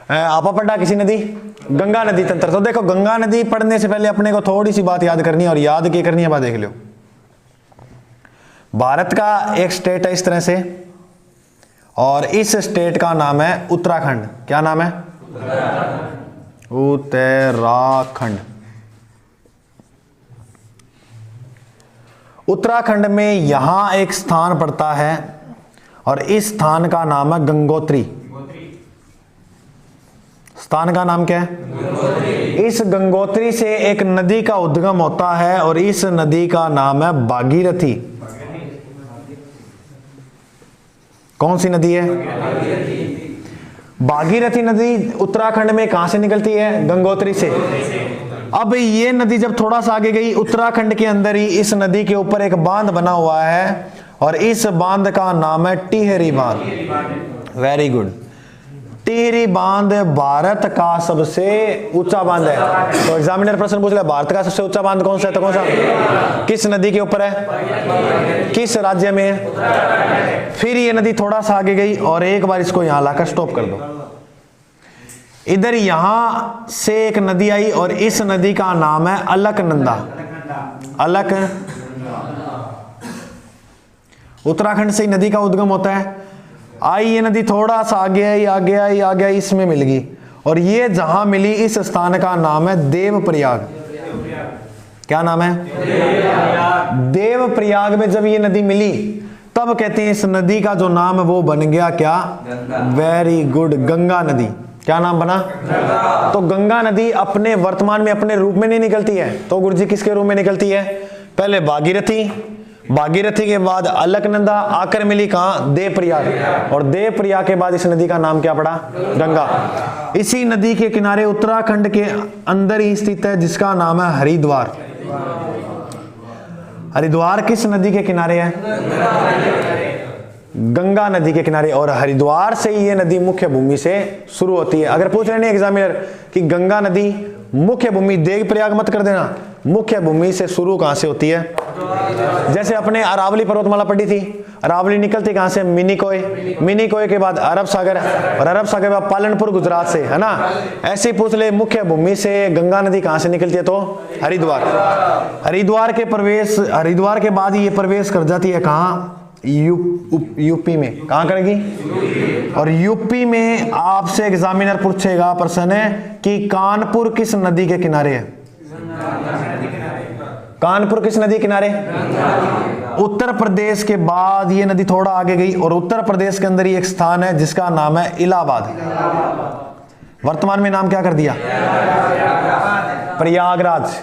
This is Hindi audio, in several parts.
आपा पढ़ा किसी नदी? गंगा नदी तंत्र। तो देखो गंगा नदी पढ़ने से पहले अपने को थोड़ी सी बात याद करनी है, और याद क्या करनी है बात देख लो। भारत का एक स्टेट है इस तरह से, और इस स्टेट का नाम है उत्तराखंड। क्या नाम है? उत्तराखंड। उत्तराखंड में यहां एक स्थान पड़ता है, और इस स्थान का नाम है गंगोत्री। स्थान का नाम क्या है? इस गंगोत्री से एक नदी का उद्गम होता है, और इस नदी का नाम है भागीरथी। कौन सी नदी है? भागीरथी नदी उत्तराखंड में कहां से निकलती है? गंगोत्री से। अब ये नदी जब थोड़ा सा आगे गई, उत्तराखंड के अंदर ही इस नदी के ऊपर एक बांध बना हुआ है, और इस बांध का नाम है टिहरी बांध। Very good. टिहरी बांध भारत का सबसे ऊंचा बांध है। तो एग्जामिनर प्रश्न पूछ ले, भारत का सबसे ऊंचा बांध कौन सा है? तो कौन सा? किस नदी के ऊपर है? किस राज्य में है? फिर ये नदी थोड़ा सा आगे गई, और एक बार इसको यहां लाकर स्टॉप कर दो। इधर यहां से एक नदी आई, और इस नदी का नाम है अलकनंदा। अलक उत्तराखंड से नदी का उद्गम होता है। आई ये नदी थोड़ा सा आगे आई, आगे आई, आगे आई, इसमें मिल गई, और ये जहां मिली इस स्थान का नाम है देवप्रयाग। क्या नाम है? देवप्रयाग में जब ये नदी मिली, तब कहते हैं इस नदी का जो नाम है वो बन गया क्या? वेरी गुड, गंगा नदी। क्या नाम बना? तो गंगा नदी अपने वर्तमान में अपने रूप में नहीं निकलती है, तो गुरुजी किसके रूप में निकलती है? पहले भागीरथी, भागीरथी के बाद अलकनंदा, आकर मिली कहां? देवप्रयाग, और देवप्रयाग के बाद इस नदी का नाम क्या पड़ा? गंगा। इसी नदी के किनारे उत्तराखंड के अंदर ही स्थित है, जिसका नाम है हरिद्वार। हरिद्वार किस नदी के किनारे है? गंगा नदी के किनारे। और हरिद्वार से ही ये नदी मुख्य भूमि से शुरू होती है। अगर पूछ रहे हैं एग्जामिनर कि गंगा नदी मुख्य भूमि, देवप्रयाग मत कर देना, मुख्य भूमि से शुरू कहां से होती है? जैसे अपने अरावली पर्वतमाला पढ़ी थी, अरावली निकलती कहां से? मिनीकोय, मिनीकोय के बाद अरब सागर, और अरब सागर के बाद पालनपुर गुजरात से, है ना? ऐसे ही पूछ ले मुख्य भूमि से गंगा नदी कहां से निकलती है? तो हरिद्वार। हरिद्वार के बाद ये प्रवेश कर जाती है कहां? यूपी में। कहां करेगी? और यूपी में आपसे एग्जामिनर पूछेगा प्रश्न है कि कानपुर किस नदी के किनारे है? कानपुर किस नदी किनारे? उत्तर प्रदेश के बाद ये नदी थोड़ा आगे गई, और उत्तर प्रदेश के अंदर ही एक स्थान है जिसका नाम है इलाहाबाद। वर्तमान में नाम क्या कर दिया? प्रयागराज।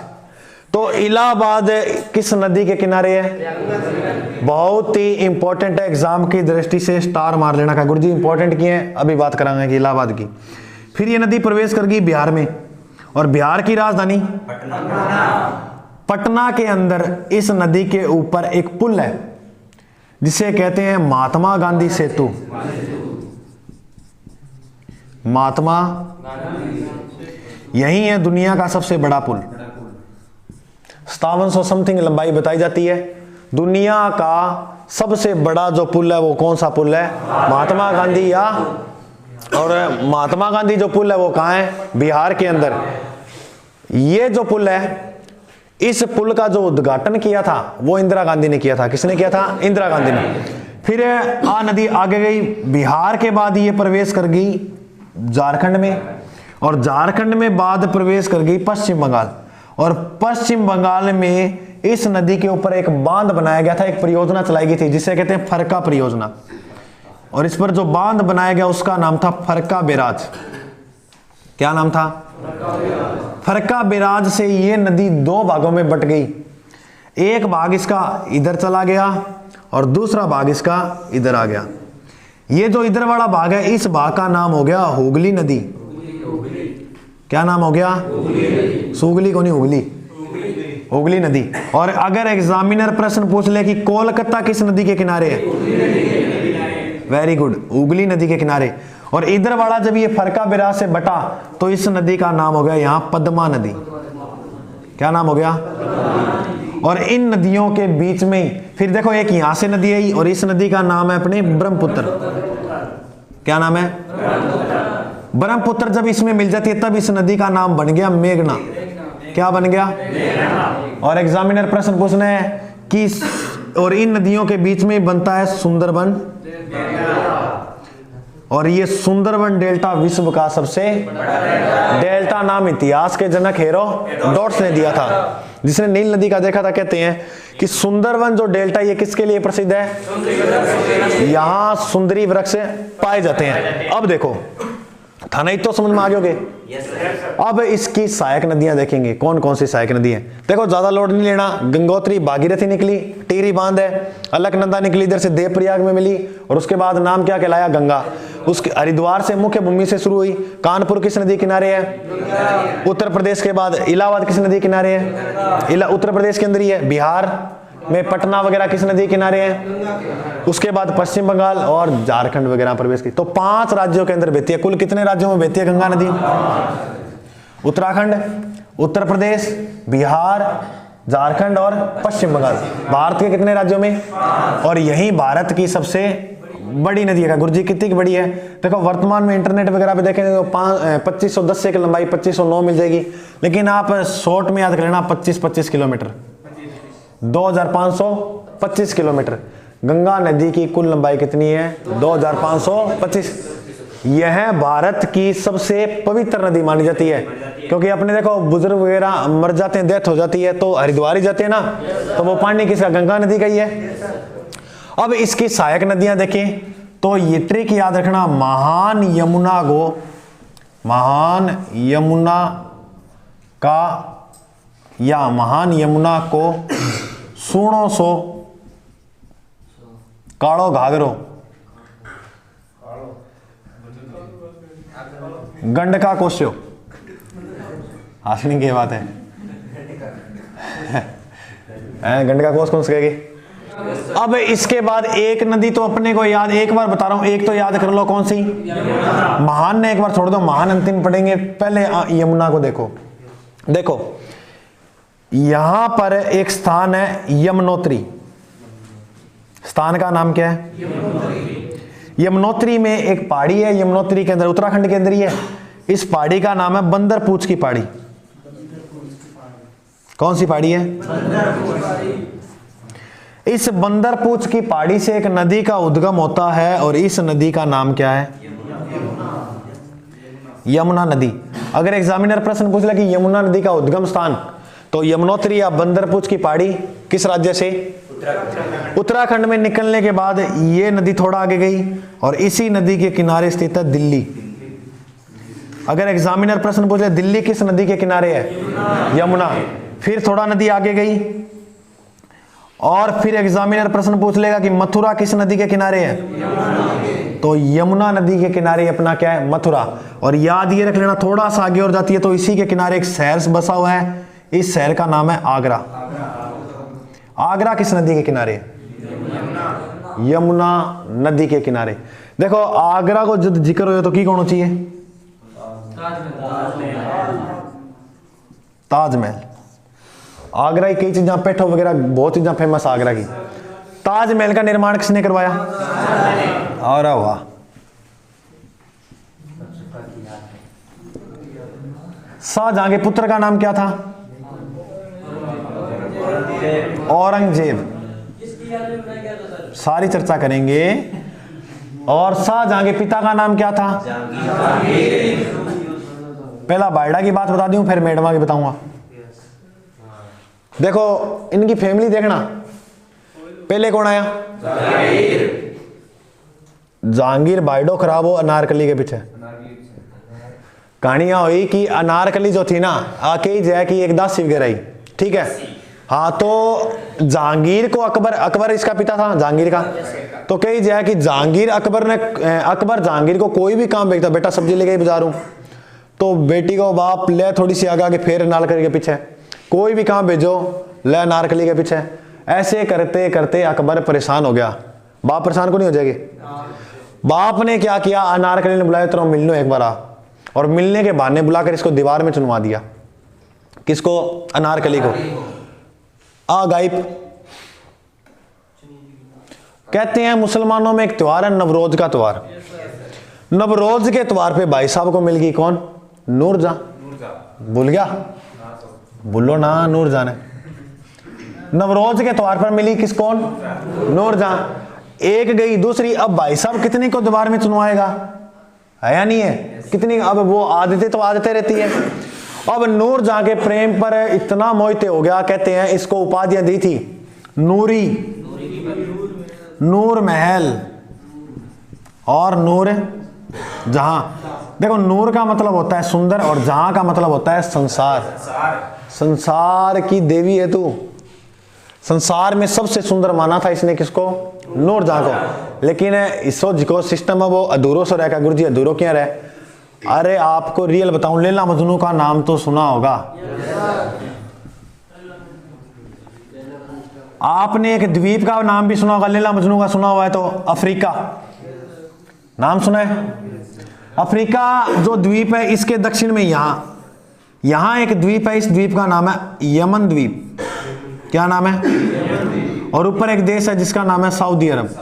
तो इलाहाबाद किस नदी के किनारे है? बहुत ही इंपॉर्टेंट है, एग्जाम की दृष्टि से स्टार मार लेना का। गुरुजी इंपॉर्टेंट किए हैं, अभी बात करांगे कि इलाहाबाद की। फिर ये नदी प्रवेश कर गई बिहार में, और बिहार की राजधानी पटना के अंदर इस नदी के ऊपर एक पुल है, जिसे कहते हैं महात्मा गांधी सेतु। महात्मा, यही है दुनिया का सबसे बड़ा पुल। 5700 समथिंग लंबाई बताई जाती है। दुनिया का सबसे बड़ा जो पुल है वो कौन सा पुल है? महात्मा गांधी। या और महात्मा गांधी जो पुल है वो कहां है? बिहार के अंदर। ये जो पुल है, इस पुल का जो उद्घाटन किया था वो इंदिरा गांधी ने किया था। किसने किया था? इंदिरा गांधी ने। फिर आ नदी आगे गई, बिहार के बाद ये प्रवेश कर गई झारखंड में, और झारखंड में बाद प्रवेश कर गई पश्चिम बंगाल, और पश्चिम बंगाल में इस नदी के ऊपर एक बांध बनाया गया था, एक परियोजना चलाई गई थी जिसे कहते हैं फरक्का परियोजना, और इस पर जो बांध बनाया गया उसका नाम था फरक्का बैराज। क्या नाम था? फरक्का बैराज से ये नदी दो भागों में बट गई। एक भाग इसका इधर चला गया, और दूसरा भाग इसका इधर आ गया। ये जो इधर वाला भाग है, इस भाग का नाम हो गया हुगली नदी। क्या नाम हो गया? सुगली को नहीं, हुगली, हुगली नदी। और अगर एग्जामिनर प्रश्न पूछ ले कि कोलकाता किस नदी के किनारे है? वेरी गुड, हुगली नदी के किनारे। और इधर वाला जब ये फरक्का बैराज से बटा, तो इस नदी का नाम हो गया यहां पद्मा नदी। क्या नाम हो गया? और इन नदियों के बीच में ही फिर देखो एक यहां से नदी आई, और इस नदी का नाम है अपने ब्रह्मपुत्र। क्या नाम है? ब्रह्मपुत्र जब इसमें मिल जाती है तब इस नदी का नाम बन गया मेघना। क्या बन गया? और एग्जामिनर प्रश्न पूछना है कि और इन नदियों के बीच में बनता है सुंदरबन, और ये सुंदरबन डेल्टा विश्व का सबसे डेल्टा नाम इतिहास के जनक हेरोडोटस ने दिया था, जिसने नील नदी का देखा था। कहते हैं कि सुंदरबन जो डेल्टा ये किसके लिए प्रसिद्ध है? यहां सुंदरी वृक्ष पाए जाते हैं। अब देखो था नहीं तो समझ में आ गए। अब इसकी सहायक नदियां देखेंगे, कौन कौन सी सहायक नदी है। देखो ज्यादा लोड नहीं लेना। गंगोत्री भागीरथी निकली, टिहरी बांध है, अलकनंदा निकली इधर से देवप्रयाग में मिली, और उसके बाद नाम क्या कहलाया? गंगा। उसके हरिद्वार से मुख्य भूमि से शुरू हुई। कानपुर किस नदी किनारे है? उत्तर प्रदेश के बाद इलाहाबाद किस नदी किनारे है? उत्तर प्रदेश के अंदर ही है। बिहार में पटना वगैरह किस नदी किनारे हैं? उसके बाद पश्चिम बंगाल और झारखंड वगैरह प्रवेश की। तो 5 राज्यों के अंदर बहती है। कुल कितने राज्यों में बहती है गंगा नदी? उत्तराखंड, उत्तर प्रदेश, बिहार, झारखंड और पश्चिम बंगाल। भारत के कितने राज्यों में? और यही भारत की सबसे बड़ी नदी है। गुरुजी कितनी की बड़ी है? देखो वर्तमान में इंटरनेट वगैरह पे देखेंगे तो 2510 से की लंबाई 2509 मिल जाएगी, लेकिन आप शॉर्ट में याद कर लेना 25 किलोमीटर, 2525 किलोमीटर। गंगा नदी की कुल लंबाई कितनी है? 2525। यह भारत की सबसे पवित्र नदी मानी जाती है, क्योंकि अपने देखो बुजुर्ग वगैरह मर जाते हैं, डेथ हो जाती है तो हरिद्वार ही जाते हैं ना, तो वो पानी किसका? गंगा नदी का ही है। अब इसकी सहायक नदियां देखें तो ये ट्रिक याद रखना, महान यमुना को सूणो सो काड़ो घाघरो, गंडका कोस्यो। हंसने की बात है। गंडका कोस कौन सी कहेगी? अब इसके बाद एक नदी तो अपने को याद, एक बार बता रहा हूं, एक तो याद कर लो, कौन सी? महान ने एक बार छोड़ दो, महान अंतिम पढ़ेंगे। पहले यमुना को देखो। देखो यहां पर एक स्थान है यमुनोत्री। स्थान का नाम क्या है? यमुनोत्री में एक पहाड़ी है, यमुनोत्री के अंदर, उत्तराखंड के अंदर ही है। इस पहाड़ी का नाम है बंदरपूछ की पहाड़ी। कौन सी पहाड़ी है? इस बंदरपूछ की पहाड़ी से एक नदी का उद्गम होता है, और इस नदी का नाम क्या है? यमुना नदी। अगर एग्जामिनर प्रश्न पूछ ले कि यमुना नदी का उद्गम स्थान, तो यमुनोत्री या बंदरपूछ की पहाड़ी किस राज्य से? उत्तराखंड में निकलने के बाद ये नदी थोड़ा आगे गई, और इसी नदी के किनारे स्थित है दिल्ली। अगर एग्जामिनर प्रश्न पूछ ले दिल्ली किस नदी के किनारे है? यमुना। फिर थोड़ा नदी आगे गई, और फिर एग्जामिनर प्रश्न पूछ लेगा कि मथुरा किस नदी के किनारे है? तो यमुना नदी के किनारे अपना क्या है? मथुरा। और याद ये रख लेना, थोड़ा सा आगे और जाती है तो इसी के किनारे एक शहर बसा हुआ है, इस शहर का नाम है आगरा। आगरा किस नदी के किनारे है? यमुना नदी के किनारे। देखो आगरा को जब जिक्र हो तो की कौन चाहिए? ताजमहल। आगरा की कई चीजें, पेठो वगैरह बहुत चीजें फेमस आगरा की। ताजमहल का निर्माण किसने करवाया? और वाह, शाहजहां के पुत्र का नाम क्या था? औरंगजेब। सारी चर्चा करेंगे। और शाहजहां के पिता का नाम क्या था? पहला बायडा की बात बता दूं, फिर मेडमा की बताऊंगा। देखो इनकी फैमिली देखना, पहले कौन आया? जहांगीर बायडो खराब हो अनारकली के पीछे। कहानियां हुई कि अनारकली जो थी ना, आके जय की एक दासी वगैरह ही, ठीक है। हाँ, तो जहांगीर को अकबर इसका पिता था जहांगीर का, तो कही जाए कि जहांगीर अकबर जहांगीर को कोई भी काम भेजता, बेटा सब्जी लेके बाजार हूं, तो बेटी को बाप ले थोड़ी सी आगे फिर अनारकली के पीछे, कोई भी काम भेजो ले अनारकली के पीछे। ऐसे करते करते अकबर परेशान हो गया। बाप परेशान को नहीं हो जाएगी? बाप ने क्या किया, अनारकली ने बुलाया, तेरा मिल लो एक बार आ, और मिलने के बहाने बुलाकर इसको दीवार में चुनवा दिया। किसको? अनारकली को। आ गायब। कहते हैं मुसलमानों में एक त्योहार है नवरोज का त्योहार। नवरोज के त्योहार पे भाई साहब को मिल गई कौन? नूरजहां। भूल गया? बोलो ना, नूरजहां ने नवरोज के त्योहार पर मिली किस कौन? नूरजहां। एक गई, दूसरी। अब भाई साहब कितनी को दीवार में चुनवाएगा? है या नहीं है? कितनी? अब वो आदतें तो आदतें रहती है। अब नूरजहां के प्रेम पर इतना मोहित हो गया, कहते हैं इसको उपाधियां दी थी नूरी, नूर महल और नूर जहां। देखो, नूर का मतलब होता है सुंदर और जहां का मतलब होता है संसार। संसार की देवी है तू। संसार में सबसे सुंदर माना था इसने किसको? नूरजहां को। लेकिन इसो जिको सिस्टम है वो अधूरो से रहेगा। गुरुजी अधूरो क्या रहे? अरे आपको रियल बताऊं, लैला मजनू का नाम तो सुना होगा। आपने एक द्वीप का नाम भी सुना होगा, लैला मजनू का सुना हुआ है तो अफ्रीका नाम सुना है? अफ्रीका जो द्वीप है इसके दक्षिण में यहां एक द्वीप है। इस द्वीप का नाम है यमन द्वीप। क्या नाम है? और ऊपर एक देश है जिसका नाम है सऊदी अरब।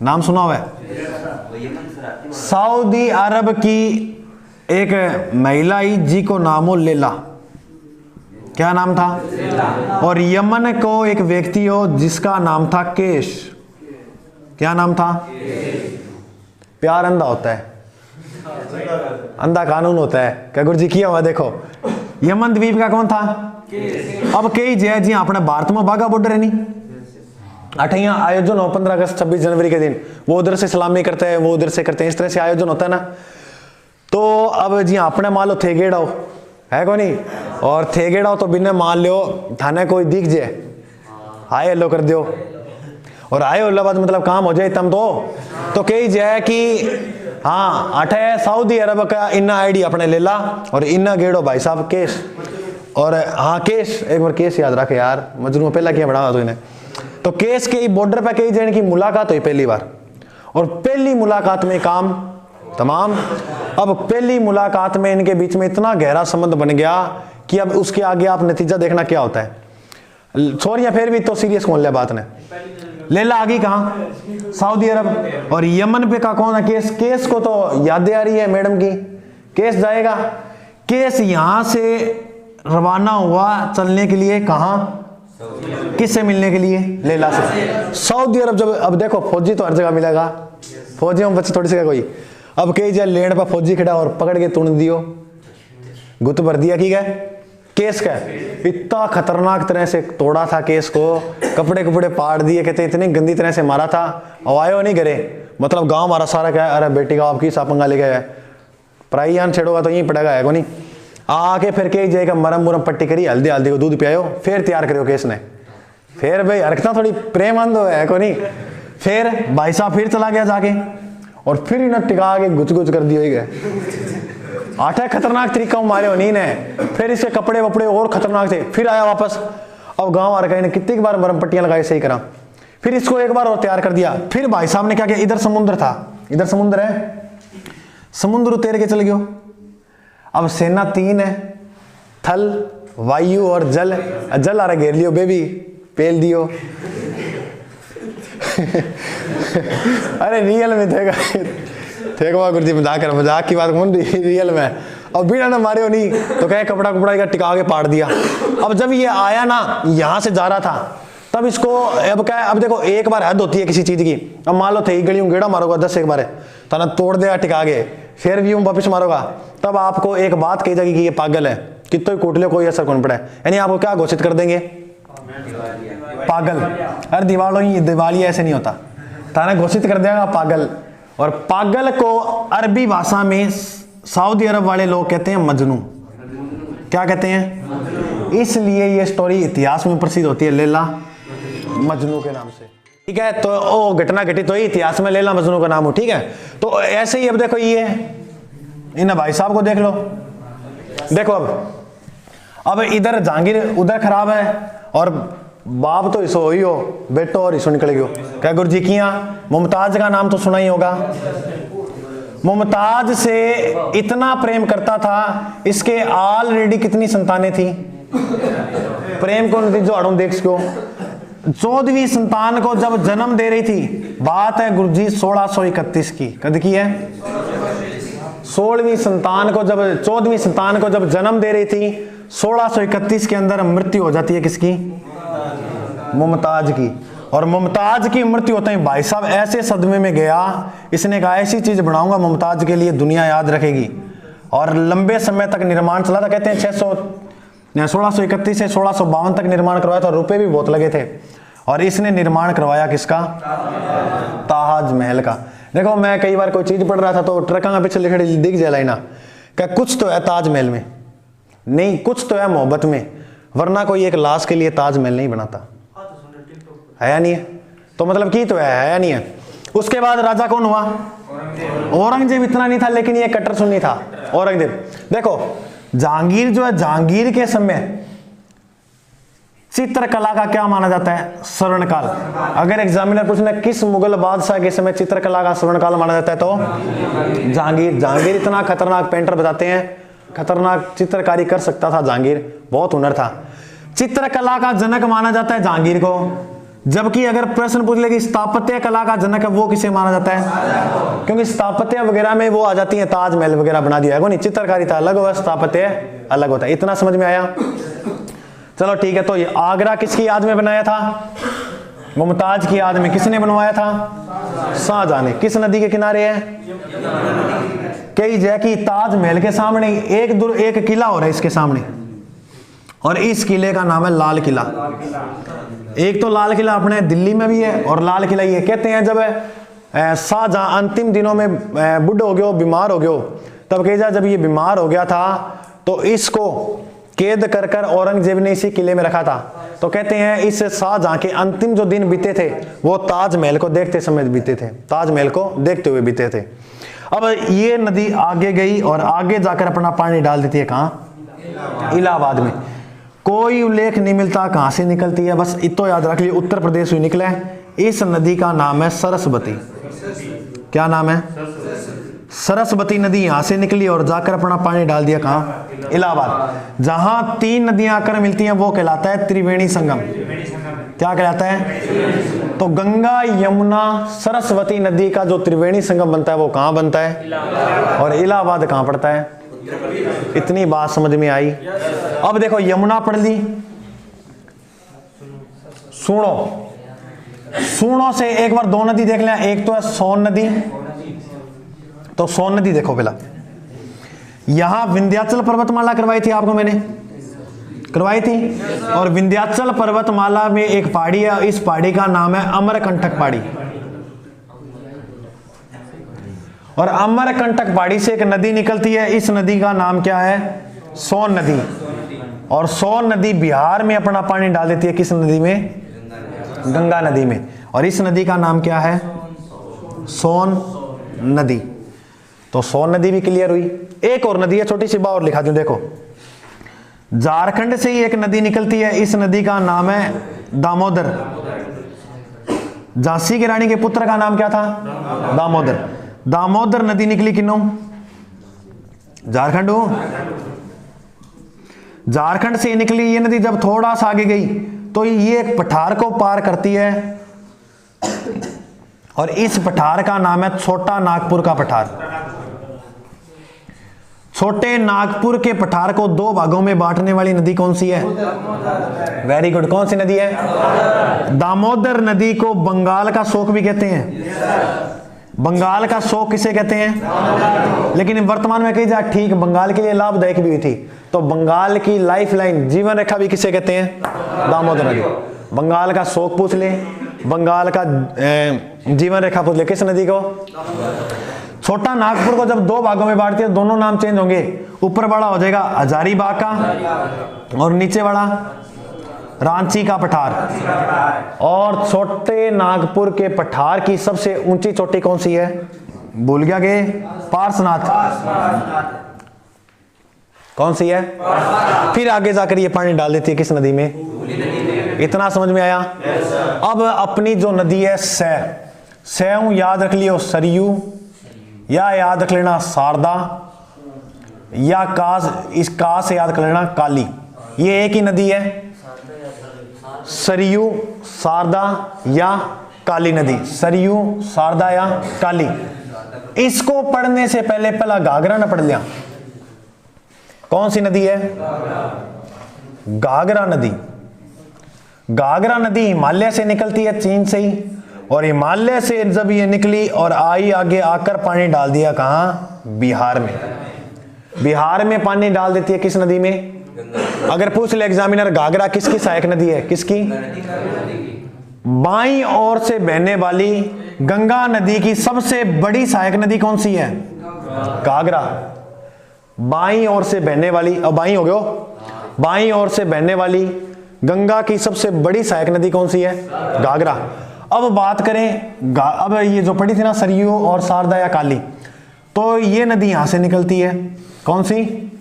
नाम सुना हुआ है? सऊदी अरब की एक महिला ही जी को नाम हो लैला। क्या नाम था? और यमन को एक व्यक्ति हो जिसका नाम था केश। क्या नाम था? प्यार अंधा होता है, अंधा कानून होता है। क्या गुरुजी किया हुआ? देखो, यमन द्वीप का कौन था? अब कई जय जी अपने भारत में बाघा बॉर्डर है नहीं, अठैया आयोजन हो 15 अगस्त 26 जनवरी के दिन, वो उधर से सलामी करते हैं, वो उधर से करते हैं, इस तरह से आयोजन होता है ना। तो अब जी अपने मान लो थे गेड़ा हो, है को नहीं, और थे गेड़ा हो तो बिना मान लो थाने कोई दिख जाए, हाय हेलो कर दियो, और आए हो बाद मतलब काम हो जाए तम तो कही जाए कि हाँ अठे सऊदी अरब का इन्ना आईडी अपने ले ला और इन्ना गेड़ो भाई साहब केस। और हाँ केस, एक बार केस याद रखे यार, मजनू पहला क्या बढ़ावा तो इन्हें। तो केस के बॉर्डर पे कई जन की मुलाकात हुई पहली बार, और पहली मुलाकात में काम तमाम। अब पहली मुलाकात में इनके बीच में इतना गहरा संबंध बन गया कि अब उसके आगे आप नतीजा देखना क्या होता है। छोरियां फिर भी तो सीरियस कौन लिया बात ने। लैला आ गई कहाँ? सऊदी अरब। और यमन पे का कौन है? केस। केस को तो यादें आ रही है मैडम की, केस जाएगा। केस यहां से रवाना हुआ चलने के लिए कहां? किससे मिलने के लिए? लैला से। सऊदी अरब जब, अब देखो फौजी तो हर जगह मिलेगा, फौजी में बच्चे थोड़ी सी कोई। अब कई जगह लेन पर फौजी खड़ा और पकड़ के तुण दियो, गुत भर दिया की गए केस का। इतना खतरनाक तरह से तोड़ा था केस को, कपड़े कपड़े पाड़ दिए, कहते इतनी गंदी तरह से मारा था। और आयो नहीं करे, मतलब गांव हमारा सारा क्या, अरे बेटी का आपकी सापंगा ले गए, पराइयान छेड़ोगा तो यहीं पड़ेगा है को नहीं। आके फिर कई जगह मरम मुरम पट्टी करी, हल्दी हल्दी को दूध पियायो, फिर तैयार करो केस ने। फिर भाई हरकत थोड़ी प्रेमानंद है को नहीं। फिर भाई साहब फिर चला गया जाके, और फिर इन्हें टिका के गुच गुच कर दिए गए। आठा खतरनाक तरीका मारे होनी ने। फिर इसके कपड़े वपड़े और खतरनाक थे। फिर आया वापस, अब गांव आ रखा, कितनी बार मरम पट्टियां लगाई, सही करा। फिर इसको एक बार और तैयार कर दिया। फिर भाई साहब ने क्या किया, इधर समुद्र था, इधर समुद्र है, समुद्र उतर के चल गयो। अब सेना 3 है, थल वायु और जल। जल आ रहा घेर लियो बेबी, पेल दियो। अरे रियल में थे गुरुजी, मजाक की बात कौन, रियल में। अब बिना ना मारे हो नहीं तो कहे कपड़ा कुपड़ा का टिका के पाड़ दिया। अब जब ये आया ना, यहां से जा रहा था, तब इसको अब क्या है, अब देखो एक बार हद होती है किसी चीज की। अब मान लो थे गलियों गेड़ा मारोगा 10 एक बार तो ना तोड़ देगा टिका के, फिर भी वापिस मारोगा, तब आपको एक बात कही जाएगी कि ये पागल है, कितने ही कूट ले कोई असर कौन पड़ा है। यानी आपको क्या घोषित कर देंगे? पागल। अरे दिवाली ऐसे नहीं होता, थाना घोषित कर देगा पागल। और पागल को अरबी भाषा में सऊदी अरब वाले लोग कहते हैं मजनू। क्या कहते हैं? इसलिए ये स्टोरी इतिहास में प्रसिद्ध होती है लैला मजनू के नाम से। ठीक है, तो ओ घटना घटित हुई इतिहास में, लैला मजनू का नाम हो। ठीक है, तो ऐसे ही अब देखो ये इन भाई साहब को देख लो। देखो अब इधर जहांगीर उधर खराब है, और बाप तो इसो ही हो, बेटो और इसो निकल गयो। क्या गुरुजी किया? मुमताज का नाम तो सुना ही होगा। मुमताज से इतना प्रेम करता था, इसके ऑलरेडी कितनी संतानें थी? प्रेम को नतीजो अड़ू देख सको। 14वीं संतान को जब जन्म दे रही थी बात है गुरुजी 1631 की। कद की है? 16वीं संतान को जब 14वीं संतान को जब जन्म दे रही थी 1631 के अंदर मृत्यु हो जाती है किसकी? मुमताज की। और मुमताज की मृत्यु होते ही भाई साहब ऐसे सदमे में गया, इसने कहा ऐसी चीज बनाऊंगा मुमताज के लिए दुनिया याद रखेगी। और लंबे समय तक निर्माण चला था, कहते हैं 1631 से 1652 तक निर्माण करवाया था, रुपए भी बहुत लगे थे। और इसने निर्माण करवाया किसका? ताजमहल का। देखो मैं कई बार कोई चीज पढ़ रहा था तो ट्रकों के पीछे लिखड़ी दिख जाए ना, क्या कुछ तो है ताजमहल में, नहीं कुछ तो है मोहब्बत में, वरना कोई एक लाश के लिए ताजमहल नहीं बनाता है या नहीं है? तो मतलब की तो है या नहीं है? उसके बाद राजा कौन हुआ? औरंगजेब। इतना नहीं था लेकिन ये कट्टर सुन्नी था औरंगजेब। देखो जहांगीर जो है, जहांगीर के समय चित्रकला का क्या माना जाता है? स्वर्णकाल। अगर एग्जामिनर पूछना किस मुगल बादशाह के समय चित्रकला का स्वर्णकाल माना जाता है तो जहांगीर। जहांगीर इतना खतरनाक पेंटर बताते हैं, खतरनाक चित्रकारी कर सकता था जहांगीर, बहुत हुनर था। चित्रकला का जनक माना जाता है जहांगीर को, जबकि अगर प्रश्न पूछ ले कि स्थापत्य कला का जनक है वो किसे माना जाता है? क्योंकि स्थापत्य वगैरह में वो आ जाती है, ताजमहल वगैरह बना दिया है, नहीं चित्रकारिता अलग होगा, स्थापत्य अलग होता है। इतना समझ में आया? चलो ठीक है। तो ये आगरा किसकी याद में बनाया था? मुमताज की याद में। किसने बनवाया था? शाहजहां ने। किस नदी के किनारे है? कई जगह की ताजमहल के सामने एक किला हो रहा है इसके सामने, और इस किले का नाम है लाल किला। एक तो लाल किला अपने दिल्ली में भी है, और लाल किला ये कहते हैं जब शाहजहां अंतिम दिनों में बुढ़ हो गया, बीमार हो गया, तब कहा जब ये बीमार हो गया था तो इसको कैद कर कर औरंगजेब ने इसी किले में रखा था। तो कहते हैं इस शाहजहां के अंतिम जो दिन बीते थे वो ताजमहल को देखते समय बीते थे, ताजमहल को देखते हुए बीते थे। अब ये नदी आगे गई और आगे जाकर अपना पानी डाल देती है कहां? इलाहाबाद में। कोई उल्लेख नहीं मिलता कहां से निकलती है, बस इतो याद रख लिया उत्तर प्रदेश से निकला है। इस नदी का नाम है सरस्वती। क्या नाम है? सरस्वती नदी यहां से निकली और जाकर अपना पानी डाल दिया कहां? इलाहाबाद। जहां 3 नदियां आकर मिलती हैं वो कहलाता है त्रिवेणी संगम। क्या कहलाता है? तो गंगा यमुना सरस्वती नदी का जो त्रिवेणी संगम बनता है वो कहां बनता है? और इलाहाबाद कहां पड़ता है? इतनी बात समझ में आई। अब देखो यमुना पढ़ ली, सूणो से एक बार 2 नदी देख लें। एक तो है सोन नदी, तो सोन नदी देखो पहला। यहां विंध्याचल पर्वतमाला करवाई थी आपको मैंने, करवाई थी। और विंध्याचल पर्वतमाला में एक पहाड़ी है, इस पहाड़ी का नाम है अमरकंटक पहाड़ी। और अमरकंटक पहाड़ी से एक नदी निकलती है, इस नदी का नाम क्या है? सोन नदी। और सोन नदी बिहार में अपना पानी डाल देती है किस नदी में? गंगा नदी में। और इस नदी का नाम क्या है? सोन नदी। तो सोन नदी भी क्लियर हुई। एक और नदी है, छोटी सी बात और लिखा दूं, देखो झारखंड से ही एक नदी निकलती है, इस नदी का नाम है दामोदर। झांसी की रानी के पुत्र का नाम क्या था? दामोदर। दामोदर नदी निकली किन्नों? झारखंड। झारखंड से निकली ये नदी जब थोड़ा सा आगे गई तो ये एक पठार को पार करती है, और इस पठार का नाम है छोटा नागपुर का पठार। छोटे नागपुर के पठार को 2 भागों में बांटने वाली नदी कौन सी है? Very good. कौन सी नदी है? दामोदर नदी को बंगाल का शोक भी कहते हैं। बंगाल का शोक किसे कहते हैं? लेकिन वर्तमान में कही जाए ठीक बंगाल के लिए लाभदायक भी हुई थी। तो बंगाल की लाइफ लाइन, जीवन रेखा भी किसे कहते हैं? दामोदर नदी। बंगाल का शोक पूछ ले, बंगाल का जीवन रेखा पूछ ले, किस नदी को? छोटा नागपुर को जब 2 भागों में बांटते हैं दोनों नाम चेंज होंगे। ऊपर वाला हो जाएगा हजारीबाग का और नीचे वाला रांची का पठार। और छोटे नागपुर के पठार की सबसे ऊंची चोटी कौन सी है? भूल गया के? पार्श्वनाथ। कौन सी है? फिर आगे जाकर ये पानी डाल देती है किस नदी में? इतना समझ में आया? अब अपनी जो नदी है सह याद रख लियो सरयू, या याद रख लेना शारदा, या कास, इस कास से याद कर लेना काली। ये एक ही नदी है, सरयू, शारदा या काली नदी, सरयू, शारदा या काली। इसको पढ़ने से पहले पहला घाघरा न पढ़ लिया। कौन सी नदी है? घाघरा नदी। घाघरा नदी हिमालय से निकलती है, चीन से ही, और हिमालय से जब ये निकली और आई आगे आकर पानी डाल दिया कहां? बिहार में। बिहार में पानी डाल देती है किस नदी में? अगर पूछ ले एग्जामिनर घाघरा किसकी सहायक नदी है? किसकी? बाईं ओर से बहने वाली गंगा नदी की सबसे बड़ी सहायक नदी कौन सी है? घाघरा। बाईं ओर से बहने वाली, अब बाईं हो गयो, बाईं ओर से बहने वाली गंगा की सबसे बड़ी सहायक नदी कौन सी है? घाघरा। अब बात करें, अब ये जो पड़ी थी ना सरयू और शारदा या काली, तो ये नदी यहां से निकलती है, कौन सी?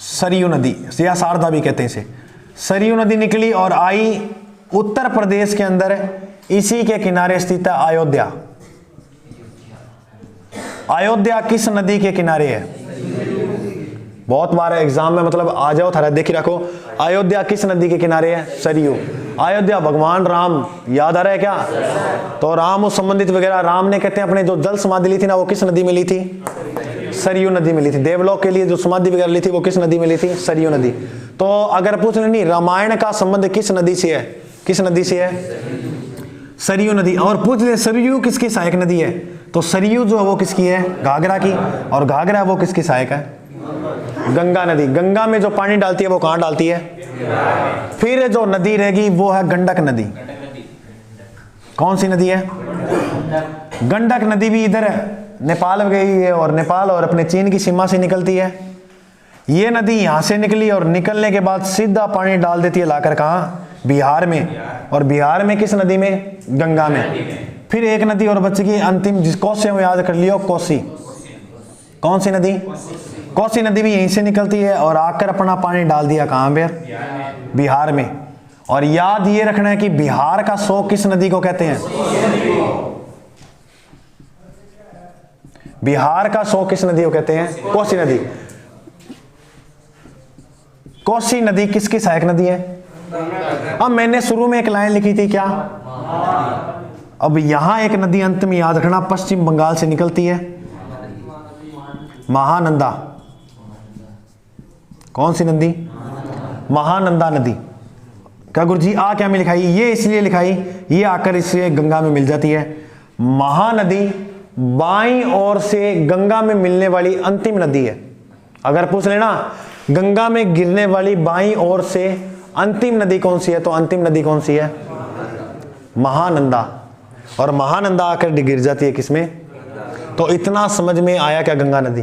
सरयू नदी या शारदा भी कहते हैं इसे। सरयू नदी निकली और आई उत्तर प्रदेश के अंदर, इसी के किनारे स्थित है अयोध्या। अयोध्या किस नदी के किनारे है? बहुत बार एग्जाम में मतलब आ जाओ थारा देखी रखो, अयोध्या किस नदी के किनारे है? सरयू। अयोध्या भगवान राम, याद आ रहा है क्या? तो राम उस संबंधित वगैरह, राम ने कहते हैं अपने जो जल समाधि ली थी ना वो किस नदी में ली थी? सरयू नदी में ली थी। देवलोक के लिए जो समाधि वगैरह ली थी वो किस नदी में ली थी? सरयू नदी। तो अगर पूछ लेनी रामायण का संबंध किस नदी से है? किस नदी से है? सरयू नदी। और पूछ ले सरयू किसकी सहायक नदी है? तो सरयू जो है वो किसकी है? घाघरा की। और घाघरा वो किसकी सहायक है? गंगा नदी। गंगा में जो पानी डालती है वो कहां डालती है? फिर जो नदी रहेगी वो है गंडक नदी। कौन सी नदी है? गंडक नदी भी इधर नेपाल में गई है, और नेपाल और अपने चीन की सीमा से निकलती है। ये नदी यहां से निकली और निकलने के बाद सीधा पानी डाल देती है लाकर कहां? बिहार में। और बिहार में किस नदी में? गंगा में। फिर एक नदी और बच गई अंतिम, जिसको से याद कर लियो, कोसी। कौन सी नदी? कोसी नदी भी यहीं से निकलती है और आकर अपना पानी डाल दिया कहां पर? बिहार में। और याद ये रखना है कि बिहार का सो किस नदी को कहते हैं? बिहार का सो किस नदी को कहते हैं? कोसी नदी। कोसी नदी किसकी सहायक नदी है? अब मैंने शुरू में एक लाइन लिखी थी क्या? अब यहां एक नदी अंत में याद रखना, पश्चिम बंगाल से निकलती है, महानंदा। कौन सी नदी? महानंदा नदी। क्या गुरुजी आ क्या में लिखाई? ये इसलिए लिखाई, ये आकर इससे गंगा में मिल जाती है। महानदी बाईं ओर से गंगा में मिलने वाली अंतिम नदी है। अगर पूछ लेना गंगा में गिरने वाली बाईं ओर से अंतिम नदी कौन सी है, तो अंतिम नदी कौन सी है? महानंदा। और महानंदा आकर गिर जाती है किसमें? तो इतना समझ में आया क्या? गंगा नदी।